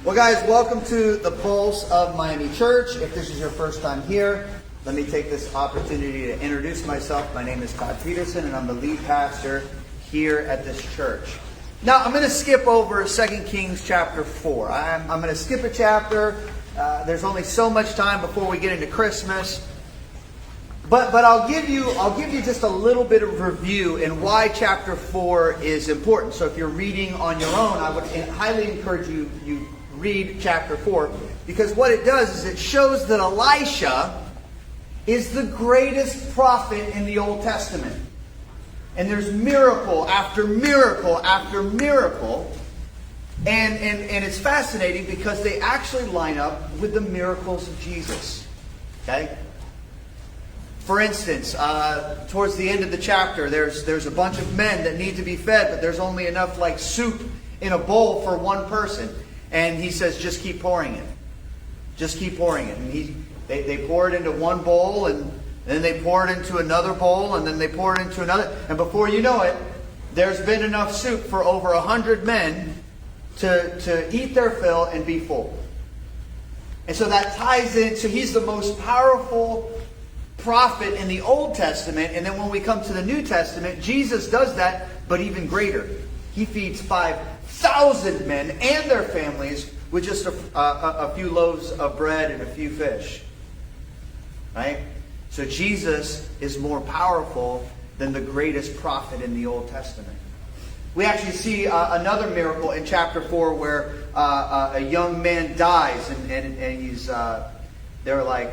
Well, guys, welcome to the Pulse of Miami Church. If this is your first time here, let me take this opportunity to introduce myself. My name is Todd Peterson, and I'm the lead pastor here at this church. Now, I'm going to skip over 2 Kings chapter 4. I'm going to skip a chapter. There's only so much time before we get into Christmas. But I'll give you just a little bit of review in why chapter 4 is important. So if you're reading on your own, I would highly encourage you read chapter 4, because what it does is it shows that Elisha is the greatest prophet in the Old Testament. And there's miracle after miracle after miracle. And it's fascinating because they actually line up with the miracles of Jesus. Okay? For instance, towards the end of the chapter, there's a bunch of men that need to be fed, but there's only enough like soup in a bowl for one person. And he says, just keep pouring it. Just keep pouring it. And they pour it into one bowl, and then they pour it into another bowl, and then they pour it into another. And before you know it, there's been enough soup for over 100 men to eat their fill and be full. And so that ties in. So he's the most powerful prophet in the Old Testament. And then when we come to the New Testament, Jesus does that, but even greater. He feeds 5,000 men and their families with just a few loaves of bread and a few fish. Right? So Jesus is more powerful than the greatest prophet in the Old Testament. We actually see another miracle in chapter 4 where a young man dies, and he's they're like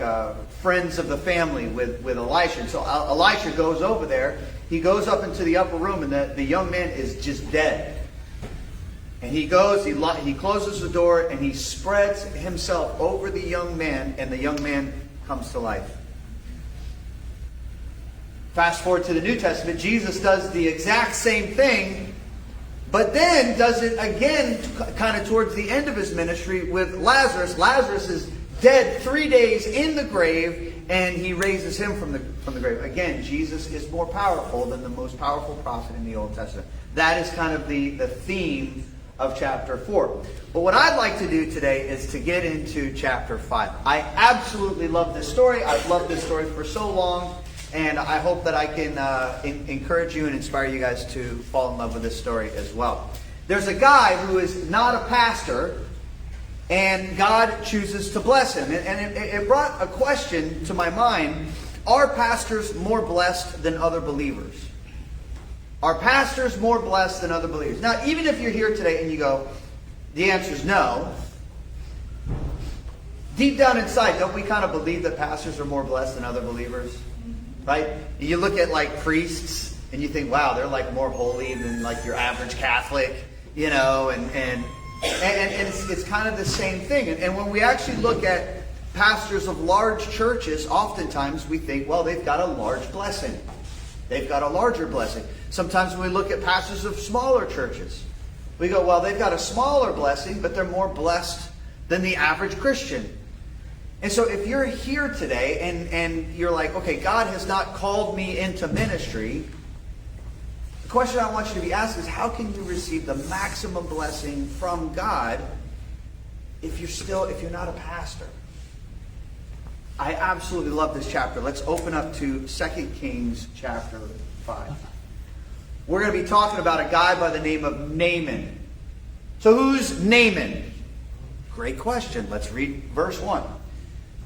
friends of the family with Elisha. And so Elisha goes over there. He goes up into the upper room, and the young man is just dead. And he goes, he closes the door, and he spreads himself over the young man, and the young man comes to life. Fast forward to the New Testament, Jesus does the exact same thing, but then does it again kind of towards the end of his ministry with Lazarus. Lazarus is dead 3 days in the grave, and he raises him from the grave. Again, Jesus is more powerful than the most powerful prophet in the Old Testament. That is kind of the theme of chapter 4. But what I'd like to do today is to get into chapter 5. I absolutely love this story. I've loved this story for so long, and I hope that I can encourage you and inspire you guys to fall in love with this story as well. There's a guy who is not a pastor, and God chooses to bless him. And it brought a question to my mind. Are pastors more blessed than other believers? Are pastors more blessed than other believers? Now, even if you're here today and you go, the answer is no. Deep down inside, don't we kind of believe that pastors are more blessed than other believers? Right? You look at like priests and you think, wow, they're like more holy than like your average Catholic, you know, and it's kind of the same thing. And when we actually look at pastors of large churches, oftentimes we think, well, they've got a large blessing. They've got a larger blessing. Sometimes when we look at pastors of smaller churches, we go, well, they've got a smaller blessing, but they're more blessed than the average Christian. And so if you're here today and you're like, okay, God has not called me into ministry, the question I want you to be asked is, how can you receive the maximum blessing from God if you're not a pastor? I absolutely love this chapter. Let's open up to 2 Kings chapter 5. We're going to be talking about a guy by the name of Naaman. So who's Naaman? Great question. Let's read verse 1.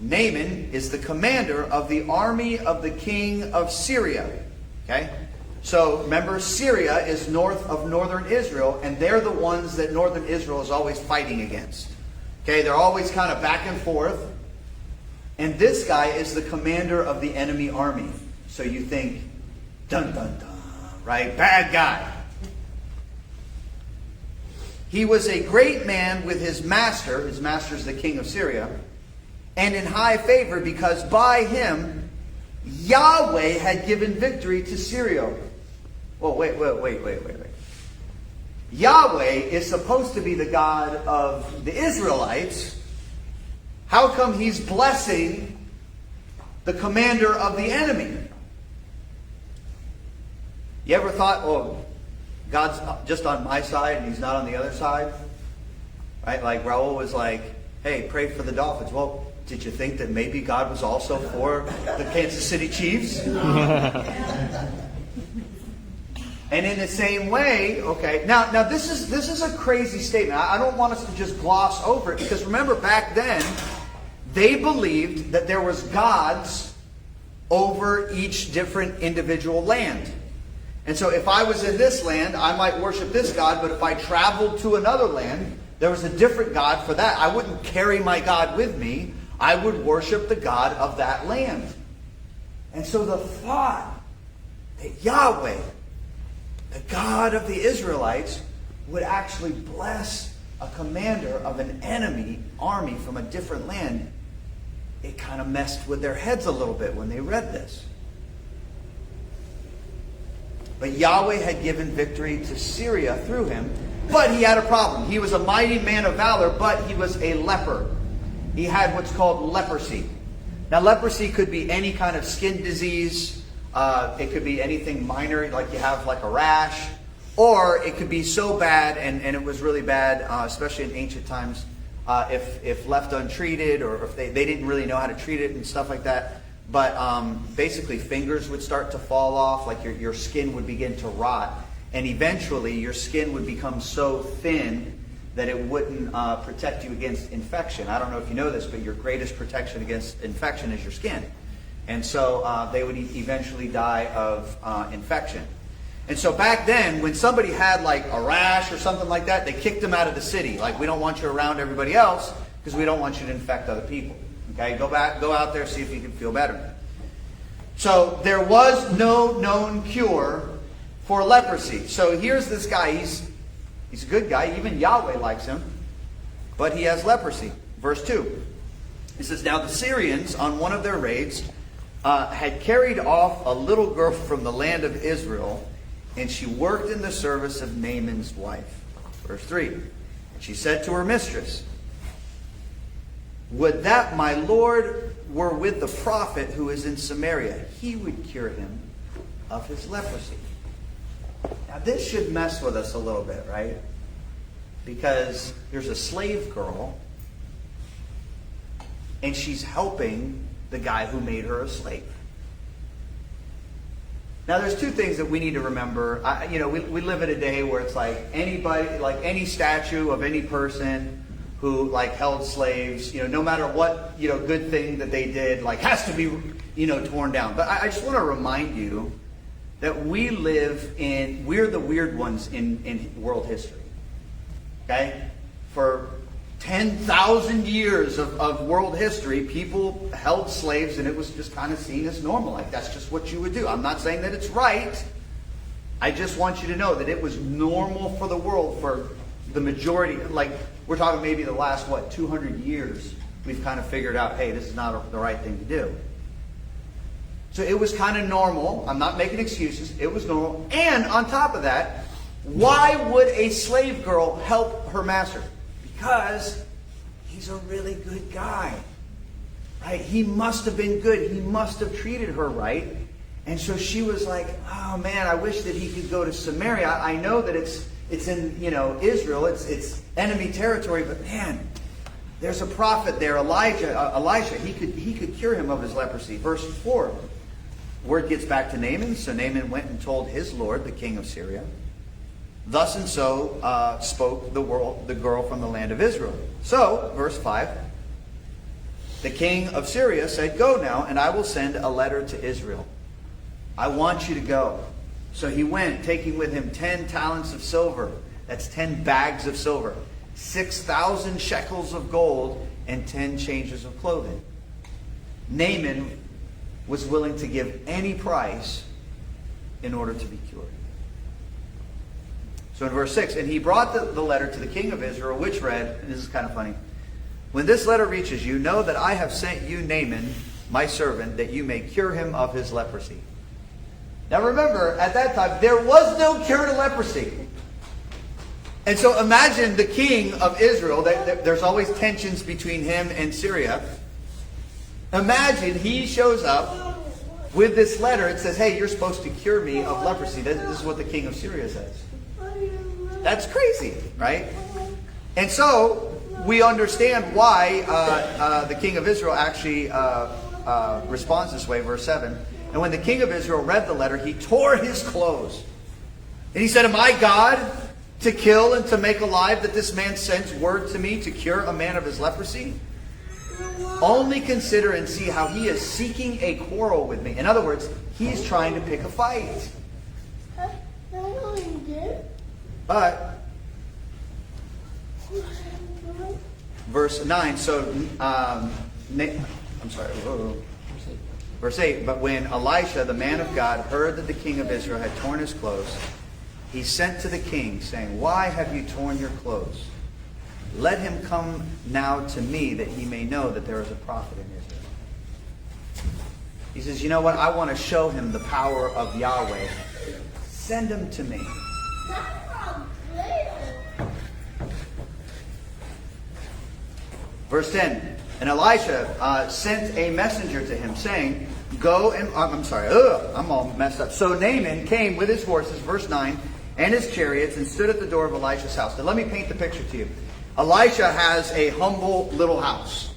Naaman is the commander of the army of the king of Syria. Okay? So remember, Syria is north of northern Israel, and they're the ones that northern Israel is always fighting against. Okay? They're always kind of back and forth. And this guy is the commander of the enemy army. So you think, dun dun dun, right? Bad guy. He was a great man with his master. His master is the king of Syria. And in high favor, because by him, Yahweh had given victory to Syria. Well, wait. Yahweh is supposed to be the God of the Israelites. How come he's blessing the commander of the enemy? You ever thought, oh, God's just on my side and he's not on the other side? Right? Like Raul was like, hey, pray for the Dolphins. Well, did you think that maybe God was also for the Kansas City Chiefs? And in the same way, okay, now this is a crazy statement. I don't want us to just gloss over it, because remember, back then, they believed that there was gods over each different individual land. And so if I was in this land, I might worship this God, but if I traveled to another land, there was a different God for that. I wouldn't carry my God with me. I would worship the God of that land. And so the thought that Yahweh, the God of the Israelites, would actually bless a commander of an enemy army from a different land, it kind of messed with their heads a little bit when they read this. But Yahweh had given victory to Syria through him, but he had a problem. He was a mighty man of valor, but he was a leper. He had what's called leprosy. Now, leprosy could be any kind of skin disease. It could be anything minor, like you have like a rash. Or it could be so bad, and it was really bad, especially in ancient times, if left untreated, or if they didn't really know how to treat it and stuff like that. But basically fingers would start to fall off, like your skin would begin to rot. And eventually your skin would become so thin that it wouldn't protect you against infection. I don't know if you know this, but your greatest protection against infection is your skin. And so they would eventually die of infection. And so back then, when somebody had like a rash or something like that, they kicked them out of the city. Like, we don't want you around everybody else because we don't want you to infect other people. Okay, go out there, see if you can feel better. So there was no known cure for leprosy. So here's this guy. He's a good guy. Even Yahweh likes him. But he has leprosy. Verse 2. It says, now the Syrians, on one of their raids, had carried off a little girl from the land of Israel, and she worked in the service of Naaman's wife. Verse 3. And she said to her mistress, would that my Lord were with the prophet who is in Samaria. He would cure him of his leprosy. Now this should mess with us a little bit, right? Because there's a slave girl, and she's helping the guy who made her a slave. Now there's two things that we need to remember. We live in a day where it's like anybody, like any statue of any person who like held slaves, no matter what, good thing that they did, like has to be, torn down. But I just want to remind you that we're the weird ones in world history. Okay? For 10,000 years of world history, people held slaves and it was just kind of seen as normal. Like, that's just what you would do. I'm not saying that it's right. I just want you to know that it was normal for the world for the majority. Like, we're talking maybe the last, 200 years, we've kind of figured out, hey, this is not the right thing to do. So it was kind of normal. I'm not making excuses. It was normal. And on top of that, why would a slave girl help her master? Because he's a really good guy. Right? He must have been good. He must have treated her right. And so she was like, oh man, I wish that he could go to Samaria. I know that it's in, Israel. It's enemy territory, but man, there's a prophet there, Elijah. He could cure him of his leprosy. Verse 4. Word gets back to Naaman. So Naaman went and told his lord, the king of Syria. Thus and so spoke the girl from the land of Israel. So, verse 5. The king of Syria said, go now, and I will send a letter to Israel. I want you to go. So he went, taking with him 10 talents of silver. That's 10 bags of silver. 6,000 shekels of gold, and 10 changes of clothing. Naaman was willing to give any price in order to be cured. So in verse 6, and he brought the letter to the king of Israel, which read, and this is kind of funny, when this letter reaches you, know that I have sent you Naaman, my servant, that you may cure him of his leprosy. Now remember, at that time, there was no cure to leprosy. And so imagine the king of Israel, there's always tensions between him and Syria. Imagine he shows up with this letter. It says, hey, you're supposed to cure me of leprosy. This is what the king of Syria says. That's crazy, right? And so we understand why the king of Israel actually responds this way, verse 7. And when the king of Israel read the letter, he tore his clothes. And he said, am I God to kill and to make alive, that this man sends word to me to cure a man of his leprosy? Only consider and see how he is seeking a quarrel with me. In other words, he's trying to pick a fight. But verse 9, verse 8, but when Elisha, the man of God, heard that the king of Israel had torn his clothes, he sent to the king, saying, why have you torn your clothes? Let him come now to me, that he may know that there is a prophet in Israel. He says, you know what? I want to show him the power of Yahweh. Send him to me. Verse 10, and Elisha sent a messenger to him, saying, go and... I'm all messed up. So Naaman came with his horses, verse 9, and his chariots, and stood at the door of Elisha's house. Now let me paint the picture to you. Elisha has a humble little house.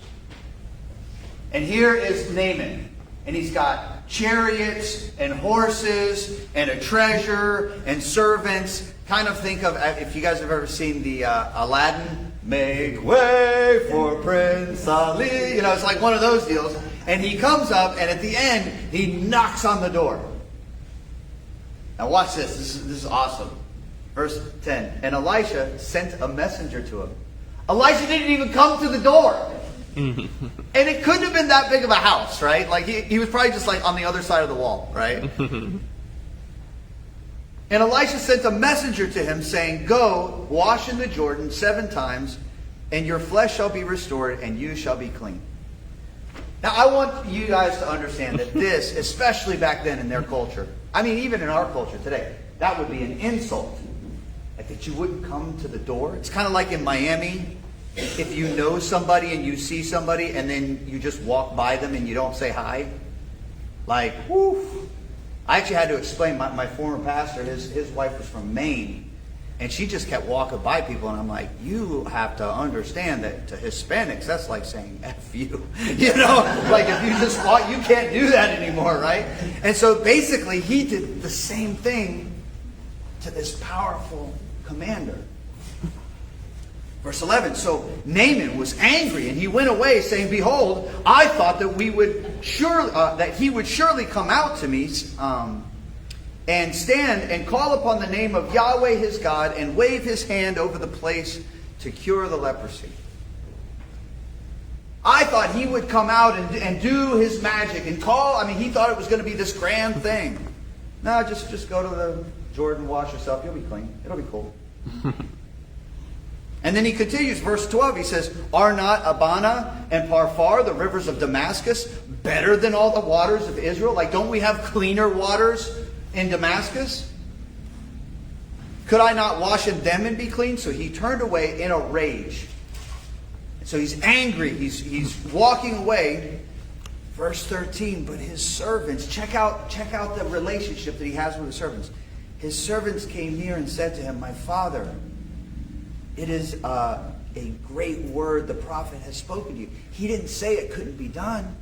And here is Naaman. And he's got chariots and horses and a treasure and servants. Kind of think of, if you guys have ever seen the Aladdin, make way for Prince Ali. You know, it's like one of those deals. And he comes up, and at the end, he knocks on the door. Now watch this. This is awesome. Verse 10. And Elisha sent a messenger to him. Elisha didn't even come to the door. And it couldn't have been that big of a house, right? Like he was probably just like on the other side of the wall, right? And Elisha sent a messenger to him, saying, go, wash in the Jordan 7 times, and your flesh shall be restored, and you shall be clean. Now, I want you guys to understand that this, especially back then in their culture, I mean, even in our culture today, that would be an insult. Like that you wouldn't come to the door. It's kind of like in Miami, if you know somebody and you see somebody and then you just walk by them and you don't say hi. Like, whoo. I actually had to explain, my former pastor, his wife was from Maine. And she just kept walking by people, and I'm like, you have to understand that to Hispanics, that's like saying F you. You know, like if you just walk, you can't do that anymore, right? And so basically, he did the same thing to this powerful commander. Verse 11, so Naaman was angry, and he went away, saying, behold, I thought that he would surely come out to me, and stand and call upon the name of Yahweh his God and wave his hand over the place to cure the leprosy. I thought he would come out and do his magic and call. I mean, he thought it was going to be this grand thing. No, just go to the Jordan, wash yourself. You'll be clean. It'll be cool. And then he continues, verse 12. He says, are not Abana and Parfar, the rivers of Damascus, better than all the waters of Israel? Like, don't we have cleaner waters in Damascus? Could I not wash in them and be clean? So he turned away in a rage. So he's angry. He's walking away. Verse 13, but his servants, check out the relationship that he has with the servants. His servants came near and said to him, my father, it is a great word the prophet has spoken to you. He didn't say it couldn't be done.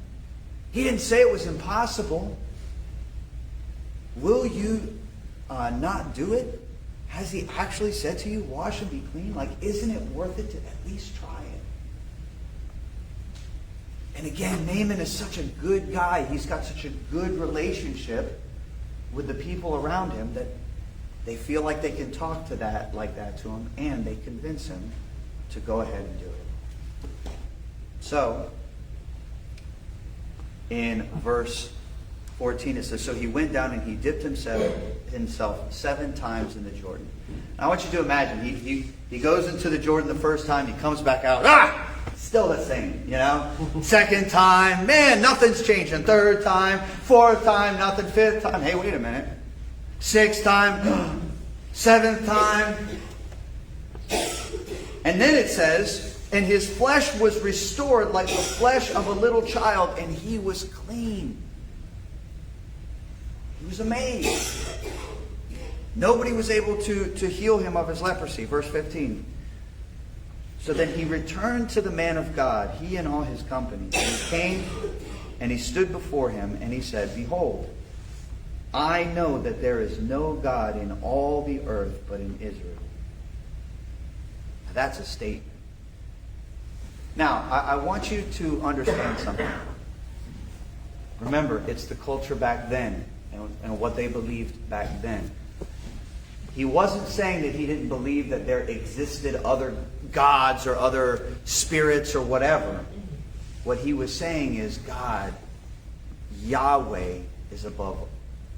He didn't say it was impossible. Will you not do it? Has he actually said to you, wash and be clean? Like, isn't it worth it to at least try it? And again, Naaman is such a good guy. He's got such a good relationship with the people around him that they feel like they can talk like that to him, and they convince him to go ahead and do it. So, in verse 14 it says, so he went down and he dipped himself 7 times in the Jordan. Now, I want you to imagine, he goes into the Jordan the first time, he comes back out, still the same, you know. Second time, man, nothing's changing. Third time, fourth time, nothing. Fifth time, hey, wait a minute. 6th time, 7th time. And then it says, and his flesh was restored like the flesh of a little child, and he was clean. He was amazed. Nobody was able to heal him of his leprosy. Verse 15. So then he returned to the man of God, he and all his company. And he came and he stood before him and he said, Behold, I know that there is no God in all the earth but in Israel. Now, that's a statement. Now, I want you to understand something. Remember, it's the culture back then and what they believed back then. He wasn't saying that he didn't believe that there existed other gods or other spirits or whatever. What he was saying is God, Yahweh, is above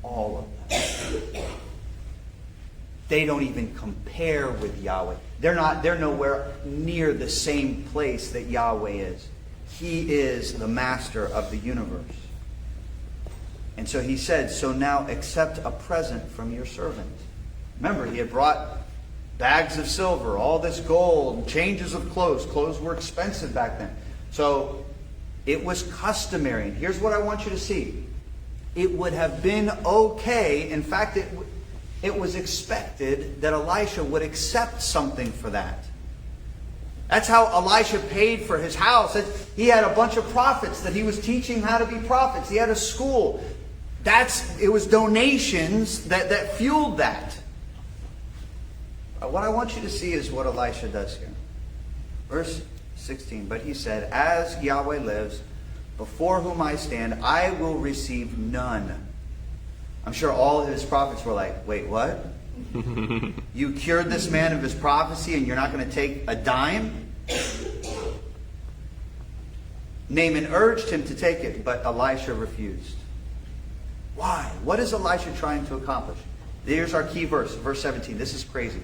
all of them. They don't even compare with Yahweh. They're nowhere near the same place that Yahweh is. He is the master of the universe. And so he said, so now accept a present from your servant. Remember, he had brought bags of silver, all this gold, changes of clothes. Clothes were expensive back then. So it was customary. And here's what I want you to see. It would have been okay. In fact, it was expected that Elisha would accept something for that. That's how Elisha paid for his house. He had a bunch of prophets that he was teaching how to be prophets. He had a school. It was donations that fueled that. What I want you to see is what Elisha does here. Verse 16, but he said, as Yahweh lives, before whom I stand, I will receive none. I'm sure all of his prophets were like, wait, what? You cured this man of his prophecy and you're not going to take a dime? Naaman urged him to take it, but Elisha refused. Why? What is Elisha trying to accomplish? Here's our key verse, verse 17. This is crazy.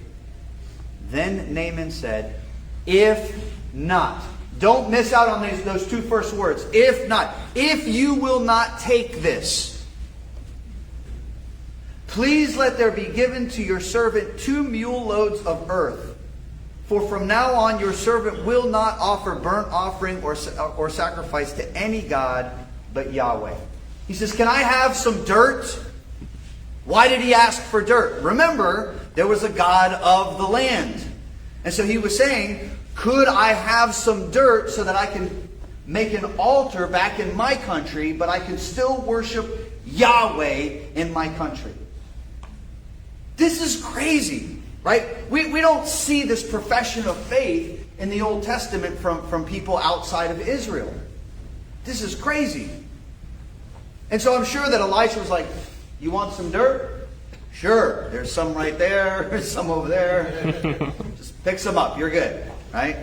Then Naaman said, if not. Don't miss out on those two first words. If not. If you will not take this, please let there be given to your servant 2 mule loads of earth. For from now on your servant will not offer burnt offering or sacrifice to any god but Yahweh. He says, can I have some dirt? Why did he ask for dirt? Remember, there was a god of the land. And so he was saying, could I have some dirt so that I can make an altar back in my country, but I can still worship Yahweh in my country? This is crazy, right? We don't see this profession of faith in the Old Testament from people outside of Israel. This is crazy. And so I'm sure that Elisha was like, you want some dirt? Sure. There's some right there. There's some over there. Just pick some up. You're good. Right?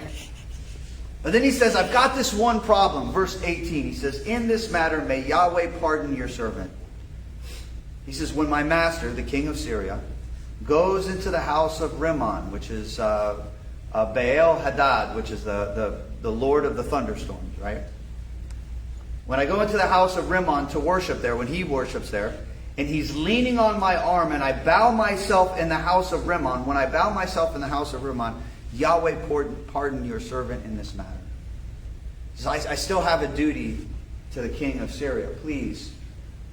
But then he says, I've got this one problem. Verse 18. He says, in this matter may Yahweh pardon your servant. He says, when my master, the king of Syria, goes into the house of Rimmon, which is Baal Hadad, which is the lord of the thunderstorms, right? When I go into the house of Rimmon to worship there, when he worships there, and he's leaning on my arm, and I bow myself in the house of Rimmon, when I bow myself in the house of Rimmon, Yahweh pardon your servant in this matter. He says, I still have a duty to the king of Syria. Please,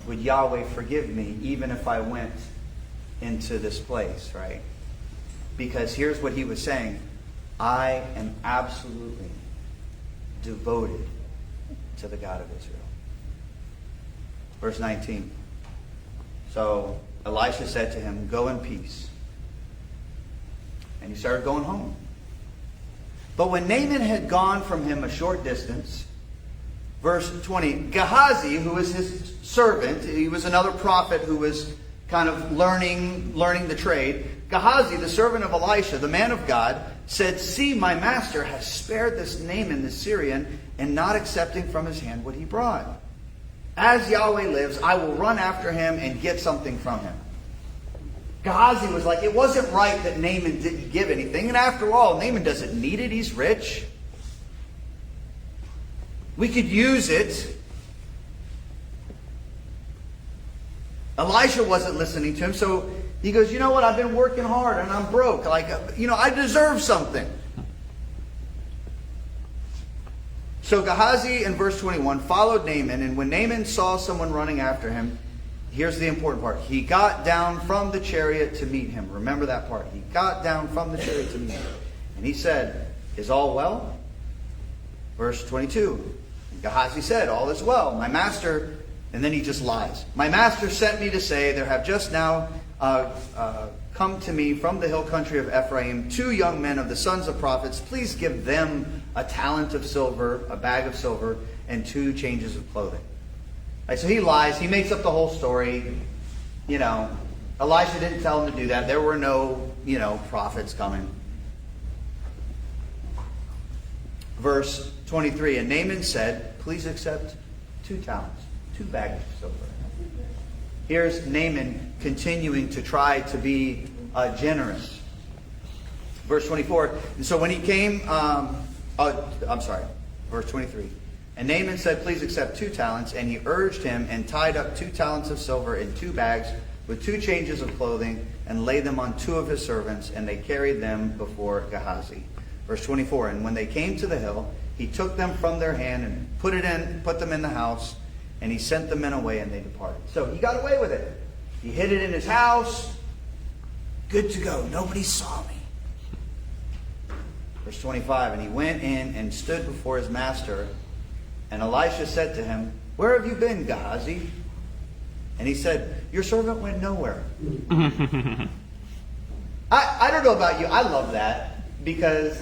would Yahweh forgive me even if I went into this place, right? Because here's what he was saying. I am absolutely devoted to the God of Israel. Verse 19. So Elisha said to him, go in peace. And he started going home. But when Naaman had gone from him a short distance, verse 20, Gehazi, who was his servant, he was another prophet who was kind of learning the trade. Gehazi, the servant of Elisha, the man of God, said, see, my master has spared this Naaman, the Syrian, and not accepting from his hand what he brought. As Yahweh lives, I will run after him and get something from him. Gehazi was like, it wasn't right that Naaman didn't give anything. And after all, Naaman doesn't need it. He's rich. We could use it. Elisha wasn't listening to him, so he goes, you know what? I've been working hard and I'm broke. I deserve something. So Gehazi, in verse 21, followed Naaman, and when Naaman saw someone running after him, here's the important part. He got down from the chariot to meet him. Remember that part. He got down from the chariot to meet him. And he said, is all well? Verse 22. Gehazi said, all is well. My master, and then he just lies. My master sent me to say, there have just now come to me from the hill country of Ephraim 2 young men of the sons of prophets. Please give them a talent of silver, a bag of silver, and 2 changes of clothing. Right, so he lies. He makes up the whole story. Elisha didn't tell him to do that. There were no, prophets coming. Verse 23, and Naaman said, please accept 2 talents, 2 bags of silver. Here's Naaman continuing to try to be generous. Verse 24, and so when he came, verse 23. And Naaman said, please accept 2 talents. And he urged him and tied up 2 talents of silver in 2 bags with 2 changes of clothing and laid them on 2 of his servants. And they carried them before Gehazi. Verse 24, and when they came to the hill, he took them from their hand and put them in the house. And he sent the men away and they departed. So he got away with it. He hid it in his house. Good to go. Nobody saw me. Verse 25, and he went in and stood before his master. And Elisha said to him, where have you been, Gehazi? And he said, your servant went nowhere. I don't know about you. I love that. Because,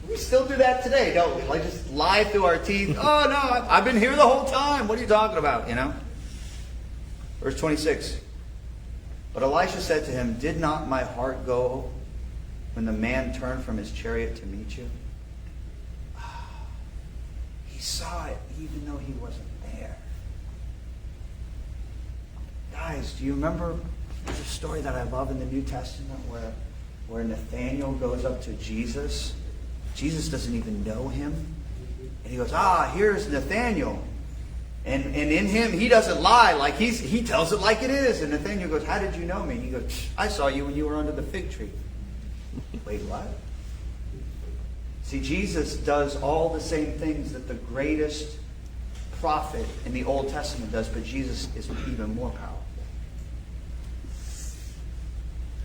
we still do that today, don't we? Just lie through our teeth. Oh, no, I've been here the whole time. What are you talking about, Verse 26. But Elisha said to him, did not my heart go when the man turned from his chariot to meet you? He saw it even though he wasn't there. Guys, do you remember there's a story that I love in the New Testament where Nathanael goes up to Jesus? Jesus doesn't even know him. And he goes, here's Nathanael. And in him, he doesn't lie. He tells it like it is. And Nathanael goes, how did you know me? And he goes, I saw you when you were under the fig tree. Wait, what? See, Jesus does all the same things that the greatest prophet in the Old Testament does, but Jesus is even more powerful.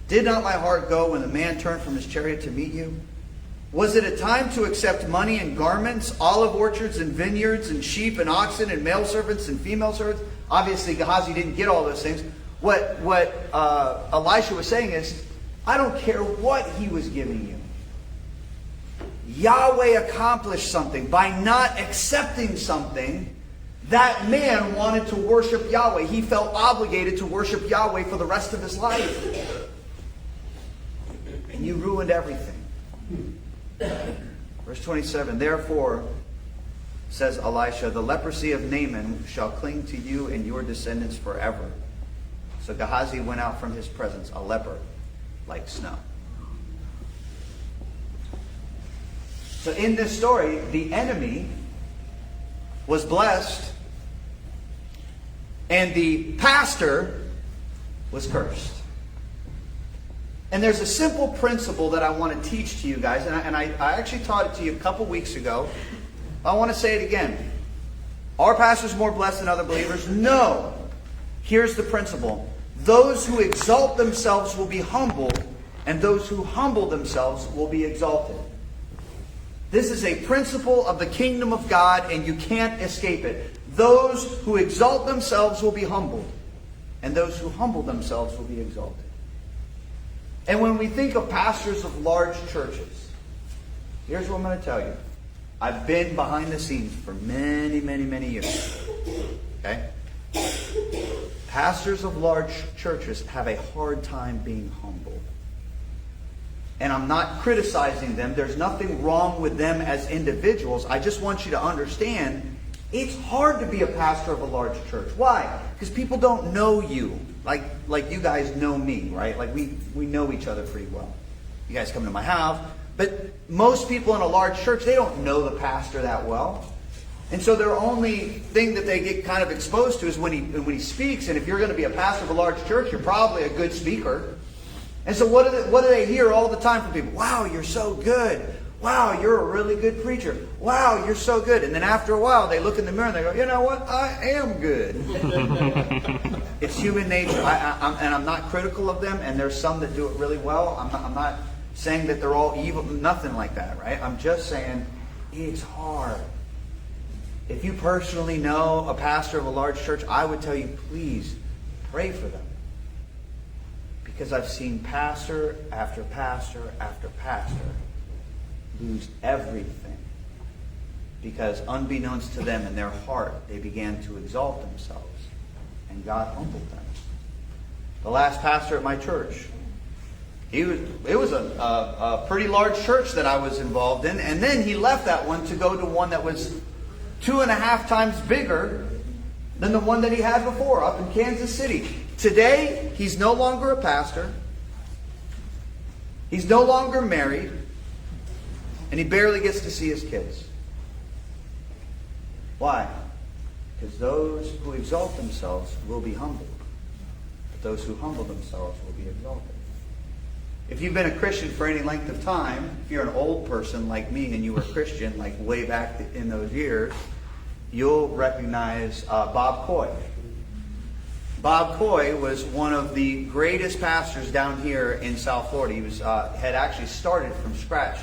Did not my heart go when the man turned from his chariot to meet you? Was it a time to accept money and garments, olive orchards and vineyards and sheep and oxen and male servants and female servants? Obviously, Gehazi didn't get all those things. What Elisha was saying is, I don't care what he was giving you. Yahweh accomplished something. By not accepting something, that man wanted to worship Yahweh. He felt obligated to worship Yahweh for the rest of his life. And you ruined everything. Verse 27, therefore, says Elisha, the leprosy of Naaman shall cling to you and your descendants forever. So Gehazi went out from his presence, a leper, like snow. So in this story, the enemy was blessed and the pastor was cursed. And there's a simple principle that I want to teach to you guys, and I actually taught it to you a couple weeks ago. I want to say it again. Are pastors more blessed than other believers? No. Here's the principle. Those who exalt themselves will be humbled, and those who humble themselves will be exalted. This is a principle of the kingdom of God, and you can't escape it. Those who exalt themselves will be humbled, and those who humble themselves will be exalted. And when we think of pastors of large churches, here's what I'm going to tell you. I've been behind the scenes for many, many, many years. Okay? Pastors of large churches have a hard time being humble. And I'm not criticizing them. There's nothing wrong with them as individuals. I just want you to understand, it's hard to be a pastor of a large church. Why? Because people don't know you like you guys know me, right? We know each other pretty well. You guys come to my house. But most people in a large church, they don't know the pastor that well. And so their only thing that they get kind of exposed to is when he speaks. And if you're going to be a pastor of a large church, you're probably a good speaker. And so what do they hear all the time from people? Wow, you're so good. Wow, you're a really good preacher. Wow, you're so good. And then after a while, they look in the mirror and they go, you know what? I am good. It's human nature. I'm not critical of them. And there's some that do it really well. I'm not saying that they're all evil. Nothing like that, right? I'm just saying it's hard. If you personally know a pastor of a large church, I would tell you, please pray for them. Because I've seen pastor after pastor after pastor lose everything. Because unbeknownst to them in their heart, they began to exalt themselves. And God humbled them. The last pastor at my church, it was a pretty large church that I was involved in. And then he left that one to go to one that was 2.5 times bigger than the one that he had before up in Kansas City. Today, he's no longer a pastor. He's no longer married. And he barely gets to see his kids. Why? Because those who exalt themselves will be humbled. But those who humble themselves will be exalted. If you've been a Christian for any length of time, if you're an old person like me and you were a Christian like way back in those years, you'll recognize Bob Coy. Bob Coy was one of the greatest pastors down here in South Florida. He was had actually started from scratch.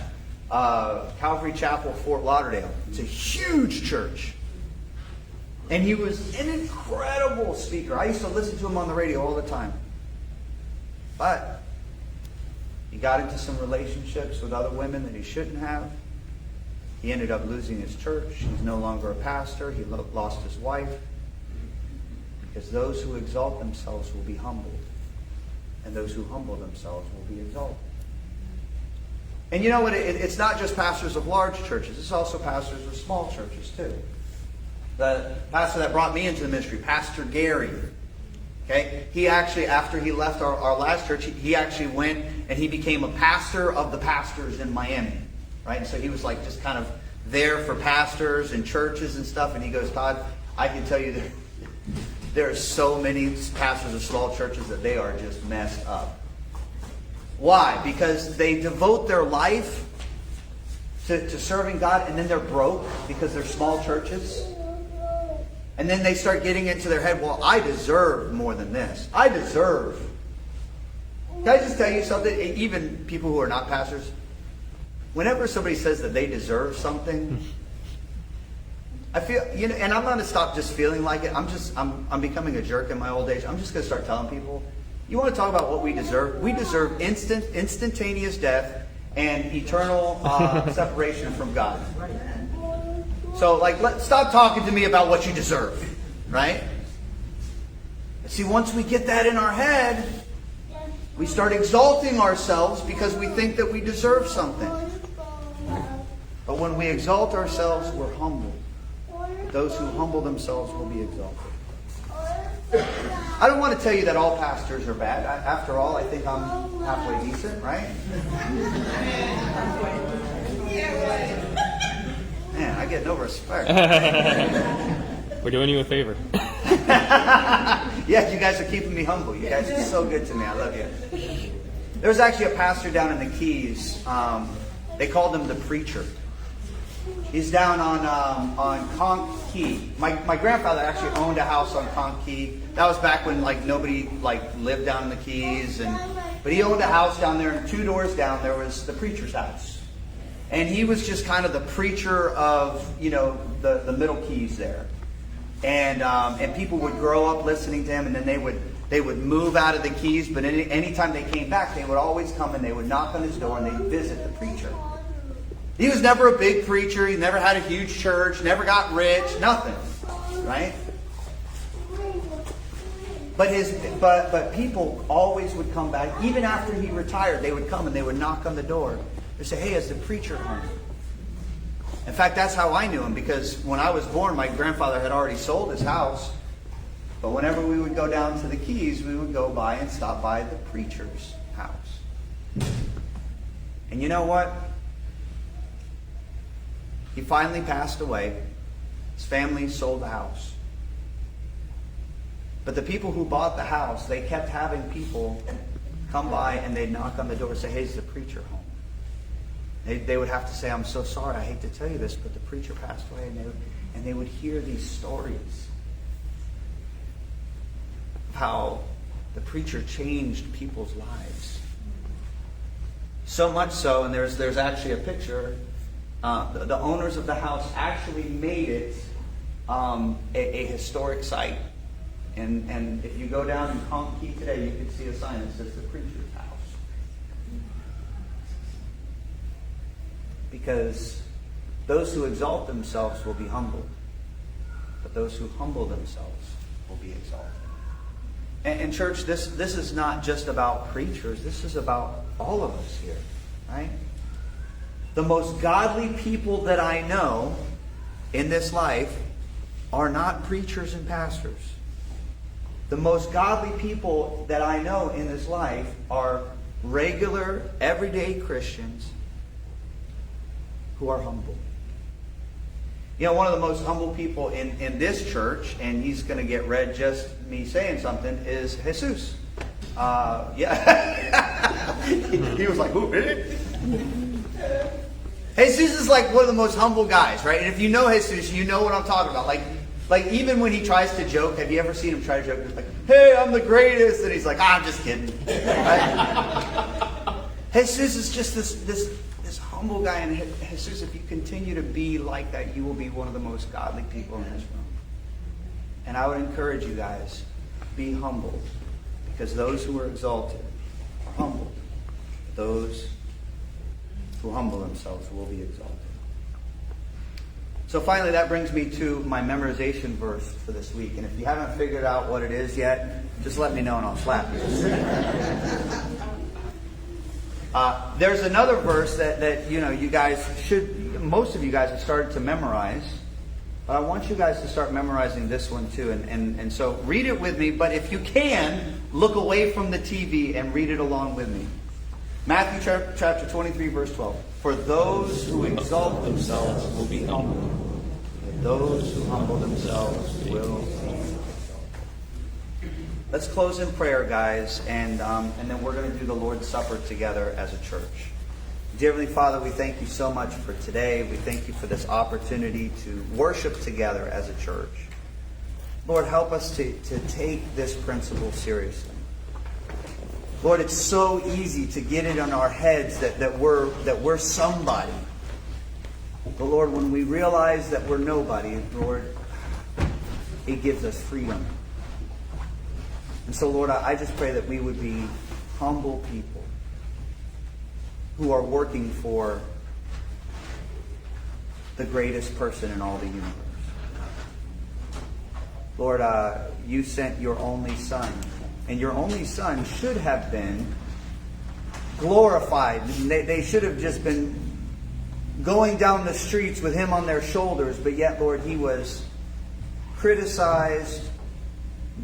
Calvary Chapel, Fort Lauderdale. It's a huge church. And he was an incredible speaker. I used to listen to him on the radio all the time. But he got into some relationships with other women that he shouldn't have. He ended up losing his church. He's no longer a pastor. He lost his wife. Because those who exalt themselves will be humbled. And those who humble themselves will be exalted. And you know what? It's not just pastors of large churches. It's also pastors of small churches too. The pastor that brought me into the ministry, Pastor Gary. Okay? He actually, after he left our last church, he actually went and he became a pastor of the pastors in Miami. Right? And so he was like just kind of there for pastors and churches and stuff. And he goes, Todd, I can tell you that there are so many pastors of small churches that they are just messed up. Why? Because they devote their life to serving God, and then they're broke because they're small churches. And then they start getting into their head, well, I deserve more than this. I deserve. Can I just tell you something? Even people who are not pastors, whenever somebody says that they deserve something, I feel, and I'm not going to stop just feeling like it. I'm becoming a jerk in my old age. I'm just going to start telling people, you want to talk about what we deserve? We deserve instantaneous death and eternal separation from God. So, stop talking to me about what you deserve, right? See, once we get that in our head, we start exalting ourselves because we think that we deserve something. But when we exalt ourselves, we're humble. Those who humble themselves will be exalted. I don't want to tell you that all pastors are bad. After all, I think I'm halfway decent, right? Man, I get no respect. We're doing you a favor. Yeah, you guys are keeping me humble. You guys are so good to me. I love you. There was actually a pastor down in the Keys. They called him the preacher. He's down on Conch Key. My grandfather actually owned a house on Conch Key. That was back when nobody lived down in the Keys, but he owned a house down there, and 2 doors down there was the preacher's house. And he was just kind of the preacher of the Middle Keys there. And people would grow up listening to him, and then they would move out of the Keys, but anytime they came back, they would always come and they would knock on his door and they'd visit the preacher. He was never a big preacher. He never had a huge church. Never got rich. Nothing. Right? But people always would come back. Even after he retired, they would come and they would knock on the door. They'd say, hey, is the preacher home? In fact, that's how I knew him. Because when I was born, my grandfather had already sold his house. But whenever we would go down to the Keys, we would go by and stop by the preacher's house. And you know what? He finally passed away. His family sold the house. But the people who bought the house, they kept having people come by and they'd knock on the door and say, hey, is the preacher home? They would have to say, I'm so sorry, I hate to tell you this, but the preacher passed away. And they would hear these stories of how the preacher changed people's lives. So much so, and there's actually a picture. The owners of the house actually made it a historic site. And if you go down in Conch Key today, you can see a sign that says the preacher's house. Because those who exalt themselves will be humbled, but those who humble themselves will be exalted. And church, this is not just about preachers. This is about all of us here, right? The most godly people that I know in this life are not preachers and pastors. The most godly people that I know in this life are regular, everyday Christians who are humble. You know, one of the most humble people in this church, and he's going to get read just me saying something, is Jesus. Yeah. He was like, who, really? Jesus is like one of the most humble guys, right? And if you know Jesus, you know what I'm talking about. Like even when he tries to joke, have you ever seen him try to joke? He's like, hey, I'm the greatest. And he's like, I'm just kidding. Right? Jesus is just this humble guy. And Jesus, if you continue to be like that, you will be one of the most godly people in this room. And I would encourage you guys, be humble. Because those who are exalted are humbled. Those who humble themselves will be exalted. So finally, that brings me to my memorization verse for this week. And if you haven't figured out what it is yet, just let me know and I'll slap you. There's another verse that you guys most of you guys have started to memorize. But I want you guys to start memorizing this one too. And so read it with me. But if you can, look away from the TV and read it along with me. Matthew chapter 23, verse 12. For those who exalt themselves will be humbled. But those who humble themselves will be exalted. Let's close in prayer, guys. And then we're going to do the Lord's Supper together as a church. Dear Heavenly Father, we thank you so much for today. We thank you for this opportunity to worship together as a church. Lord, help us to take this principle seriously. Lord, it's so easy to get it on our heads that we're somebody. But Lord, when we realize that we're nobody, Lord, it gives us freedom. And so, Lord, I just pray that we would be humble people who are working for the greatest person in all the universe. Lord, you sent your only Son. And your only Son should have been glorified. They should have just been going down the streets with him on their shoulders. But yet, Lord, he was criticized,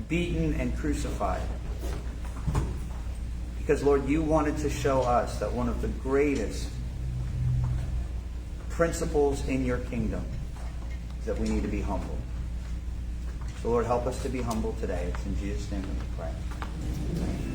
beaten, and crucified. Because, Lord, you wanted to show us that one of the greatest principles in your kingdom is that we need to be humble. So, Lord, help us to be humble today. It's in Jesus' name that we pray. Amen.